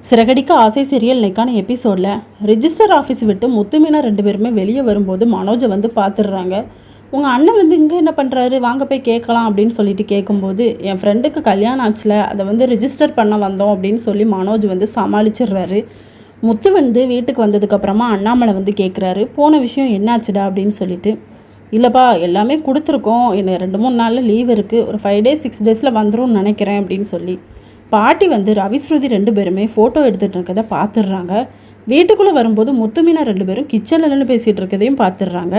சிறகடிக்க ஆசை சீரியல் இன்னைக்கான எபிசோடில் ரிஜிஸ்டர் ஆஃபீஸ் விட்டு முத்து மீனா 2 பேருமே வெளியே வரும்போது மனோஜை வந்து பார்த்துடுறாங்க. உங்கள் அண்ணன் வந்து இங்கே என்ன பண்ணுறாரு, வாங்க போய் கேட்கலாம் அப்படின்னு சொல்லிட்டு கேட்கும்போது, என் ஃப்ரெண்டுக்கு கல்யாணம் ஆச்சுல, அதை வந்து ரிஜிஸ்டர் பண்ண வந்தோம் அப்படின்னு சொல்லி மனோஜ் வந்து சமாளிச்சிடுறாரு. முத்து வந்து வீட்டுக்கு வந்ததுக்கப்புறமா அண்ணாமலை வந்து கேட்குறாரு, போன விஷயம் என்னாச்சுடா அப்படின்னு சொல்லிட்டு. இல்லைப்பா, எல்லாமே கொடுத்துருக்கோம், எனக்கு 2-3 நாளில் லீவ் இருக்குது, ஒரு 5 days 6 days வந்துடும் நினைக்கிறேன் அப்படின்னு சொல்லி. பாட்டி வந்து ரவி ஸ்ருதி 2 பேருமே ஃபோட்டோ எடுத்துகிட்டு இருக்கதை பார்த்துடுறாங்க. வீட்டுக்குள்ளே வரும்போது முத்து மீனா 2 பேரும் கிச்சனில் பேசிகிட்டு இருக்கதையும் பார்த்துடுறாங்க.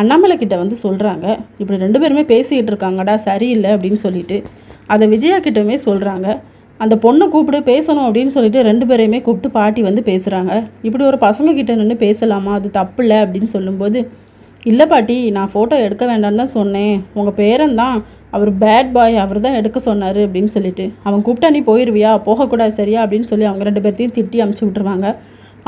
அண்ணாமலை கிட்ட வந்து சொல்கிறாங்க, இப்படி 2 பேருமே பேசிகிட்டு இருக்காங்கடா, சரியில்லை அப்படின்னு சொல்லிட்டு. அதை விஜயா கிட்டமே சொல்கிறாங்க. அந்த பொண்ணை கூப்பிட்டு பேசணும் அப்படின்னு சொல்லிட்டு 2 பேரையுமே கூப்பிட்டு பாட்டி வந்து பேசுகிறாங்க. இப்படி ஒரு பசங்க கிட்ட நின்று பேசலாமா, அது தப்பு இல்லை அப்படின்னு சொல்லும்போது, இல்லை பாட்டி, நான் ஃபோட்டோ எடுக்க வேண்டாம்னு தான் சொன்னேன், உங்கள் பேரன் தான், அவர் பேட் பாய், அவர் தான் எடுக்க சொன்னார் அப்படின்னு சொல்லிட்டு. அவன் கூப்பிட்டா நீ போயிடுவியா, போகக்கூடாது சரியா அப்படின்னு சொல்லி அவங்க 2 பேர்த்தையும் திட்டி அமுச்சு விட்ருவாங்க.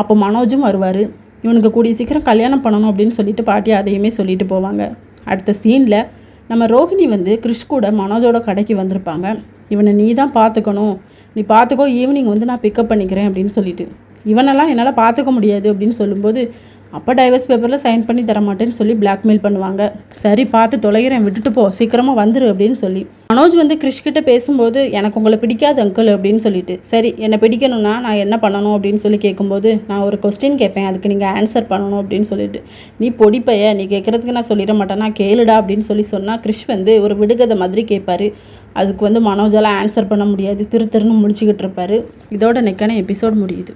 அப்போ மனோஜும் வருவார். இவனுக்கு கூடிய சீக்கிரம் கல்யாணம் பண்ணணும் அப்படின்னு சொல்லிட்டு பாட்டி அதையுமே சொல்லிட்டு போவாங்க. அடுத்த சீனில் நம்ம ரோஹிணி வந்து கிறிஷ் கூட மனோஜோட கடைக்கு வந்திருப்பாங்க. இவனை நீ தான் பார்த்துக்கணும், நீ பார்த்துக்கோ, ஈவினிங் வந்து நான் பிக்கப் பண்ணிக்கிறேன் அப்படின்னு சொல்லிட்டு. இவனெல்லாம் என்னால் பார்த்துக்க முடியாது அப்படின்னு சொல்லும்போது, அப்போ டைவர்ஸ் பேப்பரில் சைன் பண்ணி தரமாட்டேன்னு சொல்லி பிளாக்மெயில் பண்ணுவாங்க. சரி பார்த்து தொலைகிறேன், விட்டுட்டு போ, சீக்கிரமாக வந்துரு அப்படின்னு சொல்லி. மனோஜ் வந்து கிறிஷ்கிட்ட பேசும்போது, எனக்கு உங்களை பிடிக்காது அங்கிள் அப்படின்னு சொல்லிட்டு. சரி, என்னை பிடிக்கணும்னா நான் என்ன பண்ணணும் அப்படின்னு சொல்லி கேட்கும்போது, நான் ஒரு கொஸ்டின் கேட்பேன், அதுக்கு நீங்கள் ஆன்சர் பண்ணணும் அப்படின்னு சொல்லிட்டு. நீ பொடிப்பைய, நீ கேட்குறதுக்கு நான் சொல்லிட மாட்டேன்னா கேளுடா அப்படின்னு சொல்லி சொன்னால் கிறிஷ் வந்து ஒரு விடுகதை மாதிரி கேட்பார். அதுக்கு வந்து மனோஜால் ஆன்சர் பண்ண முடியாது, திருன்னு முடிச்சுக்கிட்டு இருப்பார். இதோட நெக்கான எபிசோட் முடியுது.